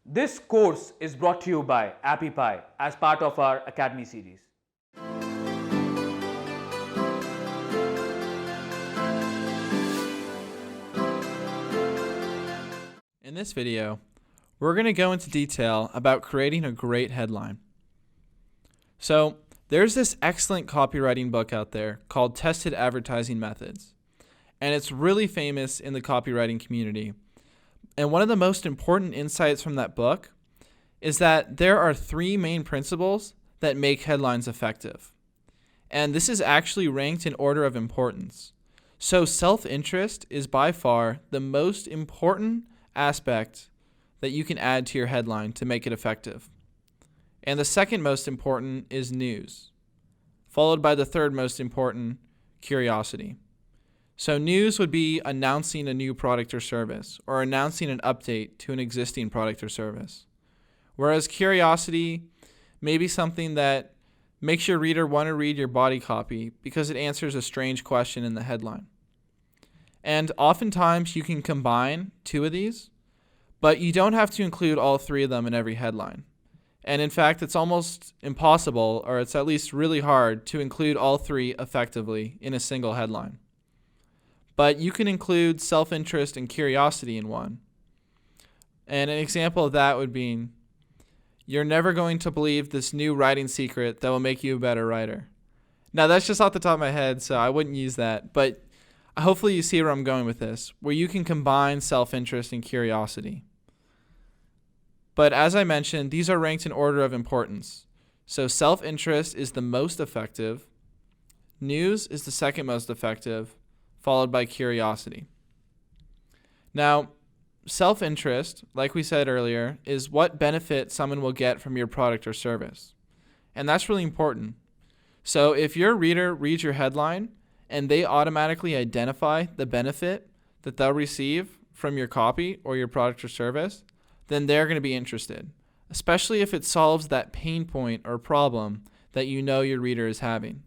This course is brought to you by Appy Pie as part of our Academy series. In this video, we're going to go into detail about creating a great headline. So, there's this excellent copywriting book out there called Tested Advertising Methods, and it's really famous in the copywriting community. And one of the most important insights from that book is that there are 3 main principles that make headlines effective. And this is actually ranked in order of importance. So self-interest is by far the most important aspect that you can add to your headline to make it effective. And the second most important is news, followed by the third most important, curiosity. So news would be announcing a new product or service, or announcing an update to an existing product or service. Whereas curiosity may be something that makes your reader want to read your body copy because it answers a strange question in the headline. And oftentimes you can combine 2 of these, but you don't have to include all 3 of them in every headline. And in fact, it's almost impossible, or it's at least really hard, to include all 3 effectively in a single headline. But you can include self-interest and curiosity in one. And an example of that would be, you're never going to believe this new writing secret that will make you a better writer. Now, that's just off the top of my head, so I wouldn't use that. But hopefully you see where I'm going with this, where you can combine self-interest and curiosity. But as I mentioned, these are ranked in order of importance. So self-interest is the most effective, news is the second most effective, followed by curiosity. Now, self-interest, like we said earlier, is what benefit someone will get from your product or service. And that's really important. So if your reader reads your headline and they automatically identify the benefit that they'll receive from your copy or your product or service, then they're going to be interested, especially if it solves that pain point or problem that you know your reader is having.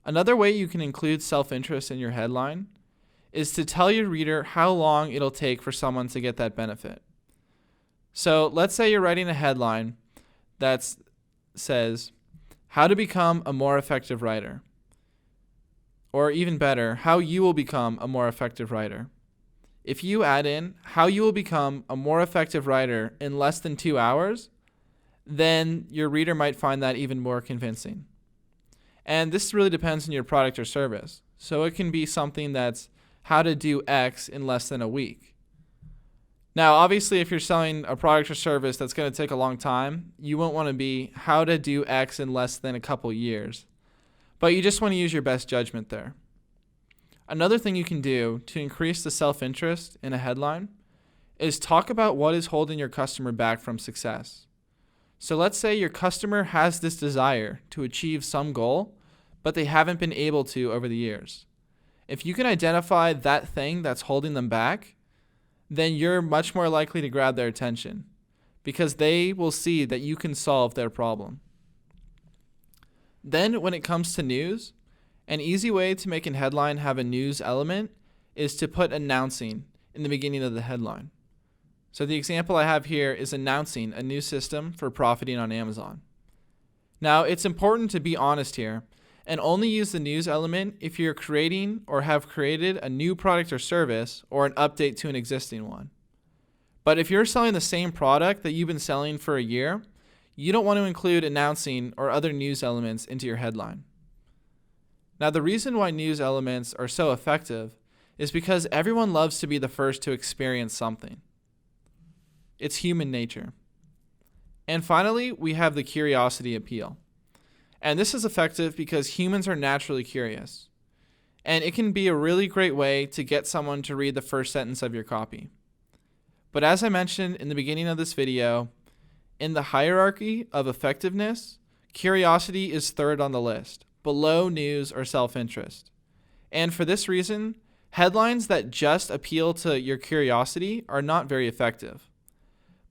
Another way you can include self-interest in your headline is to tell your reader how long it'll take for someone to get that benefit. So let's say you're writing a headline that says, how to become a more effective writer. Or even better, how you will become a more effective writer. If you add in how you will become a more effective writer in less than 2 hours, then your reader might find that even more convincing. And this really depends on your product or service. So it can be something that's how to do X in less than a week. Now, obviously, if you're selling a product or service that's going to take a long time, you won't want to be how to do X in less than a couple years. But you just want to use your best judgment there. Another thing you can do to increase the self-interest in a headline is talk about what is holding your customer back from success. So let's say your customer has this desire to achieve some goal, but they haven't been able to over the years. If you can identify that thing that's holding them back, then you're much more likely to grab their attention because they will see that you can solve their problem. Then when it comes to news, an easy way to make a headline have a news element is to put announcing in the beginning of the headline. So the example I have here is announcing a new system for profiting on Amazon. Now, it's important to be honest here and only use the news element if you're creating or have created a new product or service or an update to an existing one. But if you're selling the same product that you've been selling for a year, you don't want to include announcing or other news elements into your headline. Now, the reason why news elements are so effective is because everyone loves to be the first to experience something. It's human nature. And finally, we have the curiosity appeal. And this is effective because humans are naturally curious. And it can be a really great way to get someone to read the first sentence of your copy. But as I mentioned in the beginning of this video, in the hierarchy of effectiveness, curiosity is third on the list, below news or self-interest. And for this reason, headlines that just appeal to your curiosity are not very effective.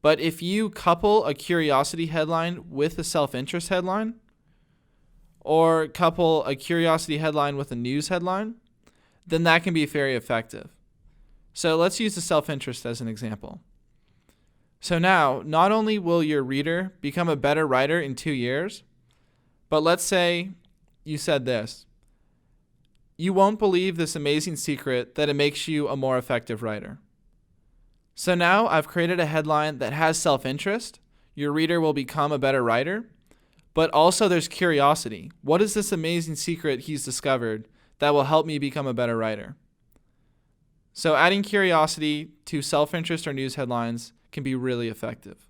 But if you couple a curiosity headline with a self-interest headline, or couple a curiosity headline with a news headline, then that can be very effective. So let's use the self-interest as an example. So now, not only will your reader become a better writer in 2 years, but let's say you said this: you won't believe this amazing secret that it makes you a more effective writer. So now I've created a headline that has self-interest. Your reader will become a better writer, but also there's curiosity. What is this amazing secret he's discovered that will help me become a better writer? So adding curiosity to self-interest or news headlines can be really effective.